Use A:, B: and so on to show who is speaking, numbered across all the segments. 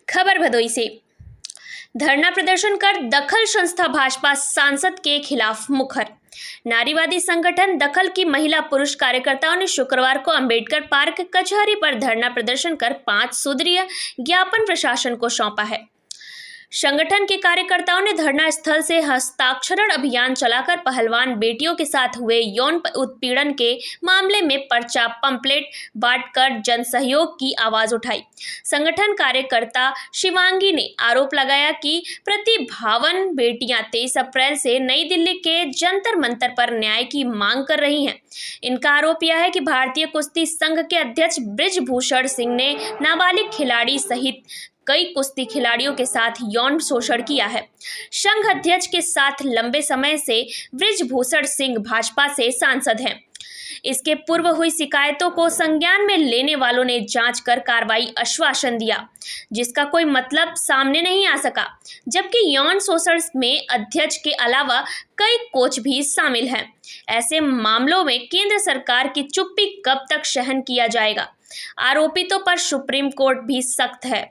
A: खबर भदोई से। धरना प्रदर्शन कर दखल संस्था भाजपा सांसद के खिलाफ मुखर। नारीवादी संगठन दखल की महिला पुरुष कार्यकर्ताओं ने शुक्रवार को अंबेडकर पार्क कचहरी पर धरना प्रदर्शन कर 5 सूत्रीय ज्ञापन प्रशासन को सौंपा है। संगठन के कार्यकर्ताओं ने धरना स्थल से हस्ताक्षरण अभियान चलाकर पहलवान बेटियों के साथ हुए यौन उत्पीड़न के मामले में पर्चा पंपलेट बांटकर जन सहयोग की आवाज उठाई। संगठन कार्यकर्ता शिवांगी ने आरोप लगाया कि प्रतिभावान बेटियां 23 अप्रैल से नई दिल्ली के जंतर मंतर पर न्याय की मांग कर रही हैं। इनका आरोप यह है कि भारतीय कुश्ती संघ के अध्यक्ष बृजभूषण सिंह ने नाबालिग खिलाड़ी सहित कई कुश्ती खिलाड़ियों के साथ यौन शोषण किया है। संघ अध्यक्ष के साथ लंबे समय से बृजभूषण सिंह भाजपा से सांसद हैं। इसके पूर्व हुई शिकायतों को संज्ञान में लेने वालों ने जांच कर कार्रवाई आश्वासन दिया, जिसका कोई मतलब सामने नहीं आ सका। जबकि यौन शोषण में अध्यक्ष के अलावा कई कोच भी शामिल हैं। ऐसे मामलों में केंद्र सरकार की चुप्पी कब तक सहन किया जाएगा? आरोपितों पर सुप्रीम कोर्ट भी सख्त है,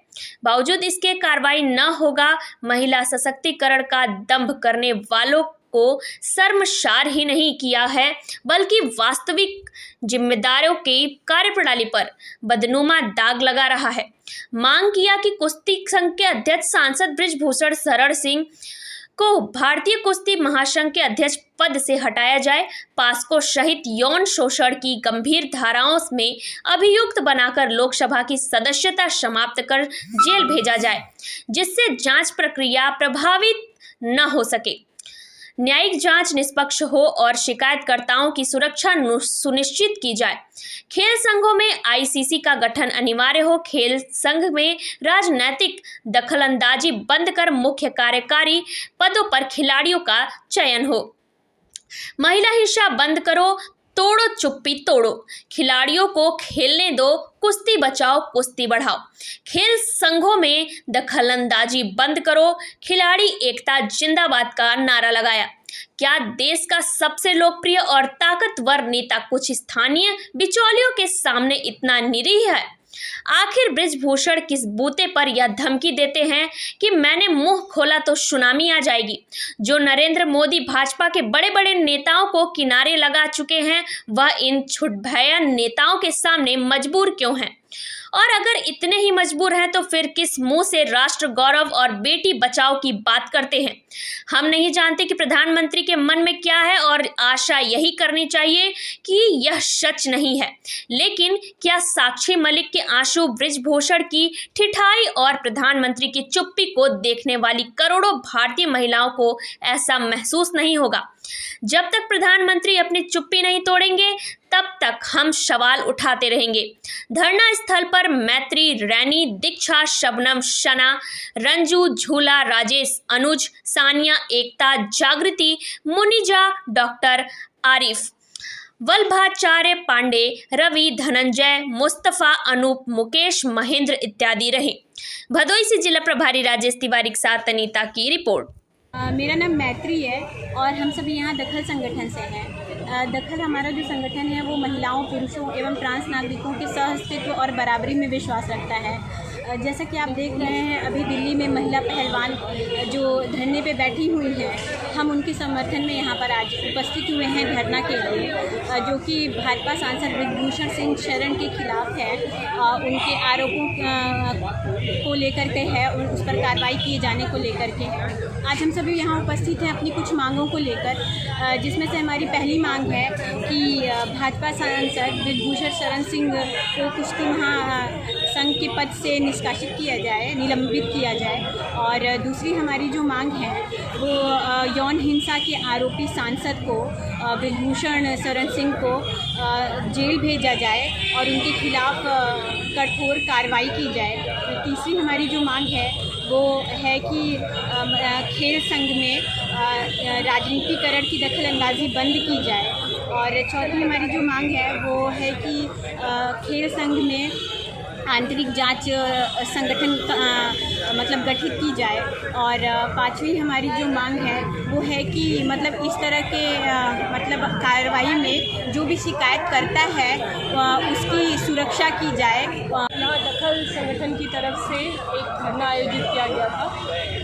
A: बावजूद इसके कार्रवाई न होगा। महिला सशक्तिकरण का दंभ करने वालों को शर्मसार ही नहीं किया है, बल्कि वास्तविक जिम्मेदारों की कार्यप्रणाली पर बदनुमा दाग लगा रहा है। मांग किया कि कुश्ती संघ के अध्यक्ष सांसद बृजभूषण शरण सिंह को भारतीय कुश्ती महासंघ के अध्यक्ष पद से हटाया जाए। पास्को सहित यौन शोषण की गंभीर धाराओं में अभियुक्त बनाकर लोकसभा की सदस्यता समाप्त कर जेल भेजा जाए, जिससे जांच प्रक्रिया प्रभावित न हो सके। न्यायिक जांच निष्पक्ष हो और शिकायतकर्ताओं की सुरक्षा सुनिश्चित की जाए। खेल संघों में आईसीसी का गठन अनिवार्य हो। खेल संघ में राजनीतिक दखलंदाजी बंद कर मुख्य कार्यकारी पदों पर खिलाड़ियों का चयन हो। महिला हिंसा बंद करो, तोड़ो चुप्पी तोड़ो, खिलाड़ियों को खेलने दो, कुश्ती बचाओ कुश्ती बढ़ाओ। खेल संघों में दखलंदाजी बंद करो, खिलाड़ी एकता जिंदाबाद का नारा लगाया। क्या देश का सबसे लोकप्रिय और ताकतवर नेता कुछ स्थानीय बिचौलियों के सामने इतना निरीह है? आखिर बृजभूषण किस बूते पर यह धमकी देते हैं कि मैंने मुंह खोला तो सुनामी आ जाएगी? जो नरेंद्र मोदी भाजपा के बड़े बड़े नेताओं को किनारे लगा चुके हैं, वह इन छुटभैया नेताओं के सामने मजबूर क्यों हैं? और अगर इतने ही मजबूर हैं तो फिर किस मुंह से राष्ट्र गौरव और बेटी बचाओ की बात करते हैं? हम नहीं जानते कि प्रधानमंत्री के मन में क्या है, और आशा यही करनी चाहिए कि यह सच नहीं है। लेकिन क्या साक्षी मलिक के आंसू, बृजभूषण की ठिठाई और प्रधानमंत्री की चुप्पी को देखने वाली करोड़ों भारतीय महिलाओं को ऐसा महसूस नहीं होगा? जब तक प्रधानमंत्री अपनी चुप्पी नहीं तोड़ेंगे, तब तक हम सवाल उठाते रहेंगे। धरना स्थल पर मैत्री, रैनी, दीक्षा, शबनम, शना, रंजू, झूला, राजेश, अनुज, सानिया, एकता, जागृति, मुनिजा, डॉक्टर आरिफ, वल्लभाचार्य पांडे, रवि, धनंजय, मुस्तफा, अनूप, मुकेश, महेंद्र इत्यादि रहे। भदोई से जिला प्रभारी राजेश तिवारी के साथ अनीता की रिपोर्ट।
B: मेरा नाम मैत्री है और हम सभी यहाँ दखल संगठन से हैं। दखल हमारा जो संगठन है वो महिलाओं, पुरुषों एवं ट्रांस नागरिकों के सहअस्तित्व और बराबरी में विश्वास रखता है। जैसा कि आप देख रहे हैं, अभी दिल्ली में महिला पहलवान जो धरने पे बैठी हुई हैं, हम उनके समर्थन में यहाँ पर आज उपस्थित हुए हैं धरना के लिए, जो कि भाजपा सांसद बृजभूषण सिंह शरण के खिलाफ है। उनके आरोपों को लेकर के है, उस पर कार्रवाई किए जाने को लेकर के आज हम सभी यहाँ उपस्थित हैं अपनी कुछ मांगों को लेकर, जिसमें से हमारी पहली मांग है कि भाजपा सांसद बृजभूषण शरण सिंह को कुश्ती महासंघ के पद से निष्कासित किया जाए, निलंबित किया जाए। और दूसरी हमारी जो मांग है वो यौन हिंसा के आरोपी सांसद को, बृजभूषण शरण सिंह को जेल भेजा जाए और उनके खिलाफ कठोर कार्रवाई की जाए। तीसरी हमारी जो मांग है वो है कि खेल संघ में राजनीतिकरण की दखलंदाजी बंद की जाए। और चौथी हमारी जो मांग है वो है कि खेल संघ में आंतरिक जांच संगठन मतलब गठित की जाए। और पांचवी हमारी जो मांग है वो है कि मतलब इस तरह के मतलब कार्रवाई में जो भी शिकायत करता है उसकी सुरक्षा की जाए।
C: यहाँ दखल संगठन की तरफ से एक धरना आयोजित किया गया था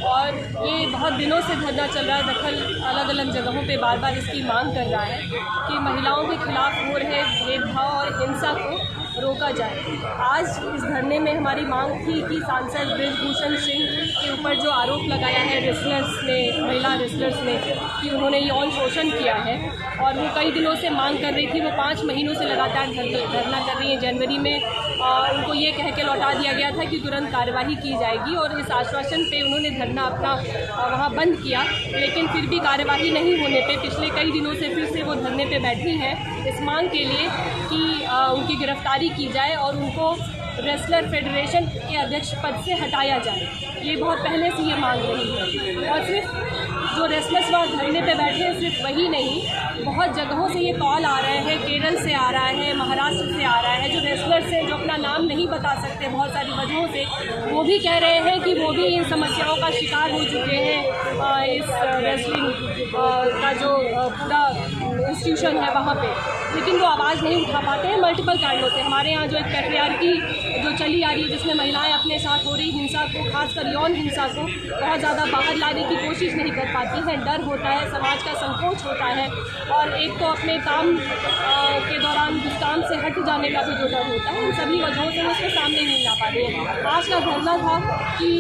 C: और ये बहुत दिनों से धरना चल रहा है। दखल अलग अलग जगहों पे बार बार इसकी मांग कर रहा है कि महिलाओं के खिलाफ हो रहे भेदभाव और हिंसा को रोका जाए। आज इस धरने में हमारी मांग थी कि सांसद बृजभूषण सिंह के ऊपर जो आरोप लगाया है रेसलर्स ने, महिला रेसलर्स ने, कि उन्होंने यौन शोषण किया है और वो कई दिनों से मांग कर रही थी, वो 5 महीनों से लगातार धरना कर रही है। जनवरी में उनको ये कह के लौटा दिया गया था कि तुरंत कार्यवाही की जाएगी और इस आश्वासन पे उन्होंने धरना अपना वहाँ बंद किया, लेकिन फिर भी कार्यवाही नहीं होने पे पिछले कई दिनों से फिर से वो धरने पे बैठी हैं इस मांग के लिए कि उनकी गिरफ्तारी की जाए और उनको रेसलर फेडरेशन के अध्यक्ष पद से हटाया जाए। ये बहुत पहले से ये मांग रही है और सिर्फ जो रेसलर्स वहाँ धरने पे बैठे हैं सिर्फ वही नहीं, बहुत जगहों से ये कॉल आ रहे हैं, केरल से आ रहा है, महाराष्ट्र से आ रहा है। जो रेसलर्स हैं जो अपना नाम नहीं बता सकते बहुत सारी वजहों से, वो भी कह रहे हैं कि वो भी इन समस्याओं का शिकार हो चुके हैं इस रेसलिंग का जो पूरा इंस्टीट्यूशन है वहाँ पे, लेकिन वो आवाज़ नहीं उठा पाते हैं मल्टीपल कारणों से। हमारे यहाँ जो एक पैट्रियार्की जो चली आ रही है जिसमें महिलाएं अपने साथ हो रही हिंसा को, खासकर यौन हिंसा को बहुत ज़्यादा बाहर लाने की कोशिश नहीं कर पाती हैं। डर होता है, समाज का संकोच होता है और एक तो अपने काम के दौरान उस काम से हट जाने का भी जो डर होता है, इन सभी वजहों से उसके सामने नहीं ला पाते हैं। आज का धरना था कि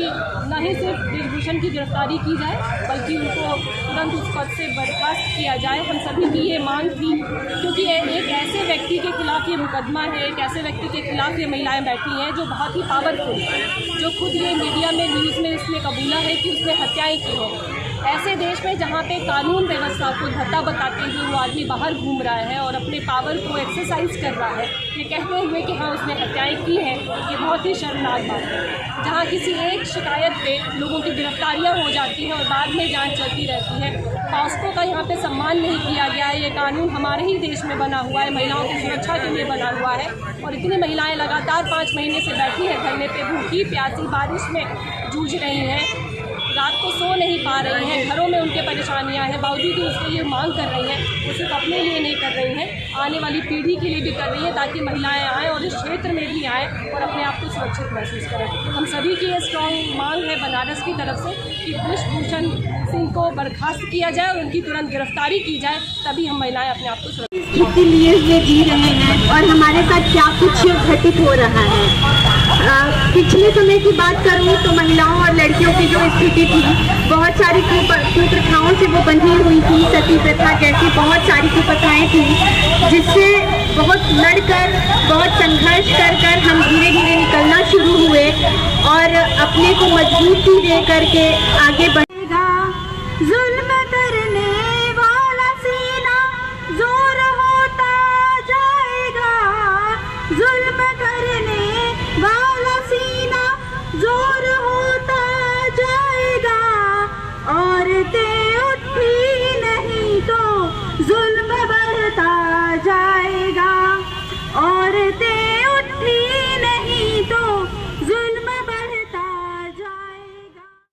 C: न ही सिर्फ बृजभूषण की गिरफ्तारी की जाए बल्कि उनको तुरंत उस पद से बर्खास्त किया जाए। हम सभी की ये मांग थी क्योंकि एक ऐसे व्यक्ति के खिलाफ ये मुकदमा है, एक ऐसे व्यक्ति के खिलाफ ये महिलाएं बैठी हैं जो बहुत ही पावरफुल है, जो खुद ये मीडिया में न्यूज़ में इसने कबूला है कि उसने हत्याएं की हैं। ऐसे देश में जहाँ पे कानून व्यवस्था को धत्ता बताते हुए वो आदमी बाहर घूम रहा है और अपने पावर को एक्सरसाइज कर रहा है, ये कहते हुए कि हाँ उसने हत्याएं की हैं, ये बहुत ही शर्मनाक बात है। जहाँ किसी एक शिकायत पे लोगों की गिरफ्तारियाँ हो जाती हैं और बाद में जांच चलती रहती है। पॉस्को का यहाँ पे सम्मान नहीं किया गया है। ये कानून हमारे ही देश में बना हुआ है, महिलाओं की सुरक्षा के लिए बना हुआ है और इतनी महिलाएं लगातार 5 महीने से बैठी हैं धरने पे, भूखी प्यासी बारिश में जूझ रही हैं, रात को सो नहीं पा रही हैं, घरों में उनके परेशानियां हैं, बावजूद उसके लिए मांग कर रही हैं। वो सिर्फ अपने लिए नहीं कर रही हैं, आने वाली पीढ़ी के लिए भी कर रही हैं ताकि महिलाएं आएँ और इस क्षेत्र में भी आएँ और अपने आप को सुरक्षित महसूस करें। हम सभी की ये स्ट्रॉन्ग मांग है बनारस की तरफ से कि बृजभूषण सिंह को बर्खास्त किया जाए और उनकी तुरंत गिरफ्तारी की जाए, तभी हम महिलाएं अपने आप को सुरक्षित
D: लिए हुए जी रहे हैं और हमारे साथ क्या कुछ घटित हो रहा है। पिछले समय की बात करूं तो महिलाओं और लड़कियों की जो स्थिति थी, बहुत सारी कुप्रथाओं से वो बंधी हुई थी। सती प्रथा जैसी बहुत सारी कुप्रथाएं थी जिससे बहुत लड़कर, बहुत संघर्ष कर हम धीरे धीरे निकलना शुरू हुए और अपने को मजबूती दे करके आगे बढ़ेगा। जुल्म करने वाला सीना जोर होता जाएगा, जुल्म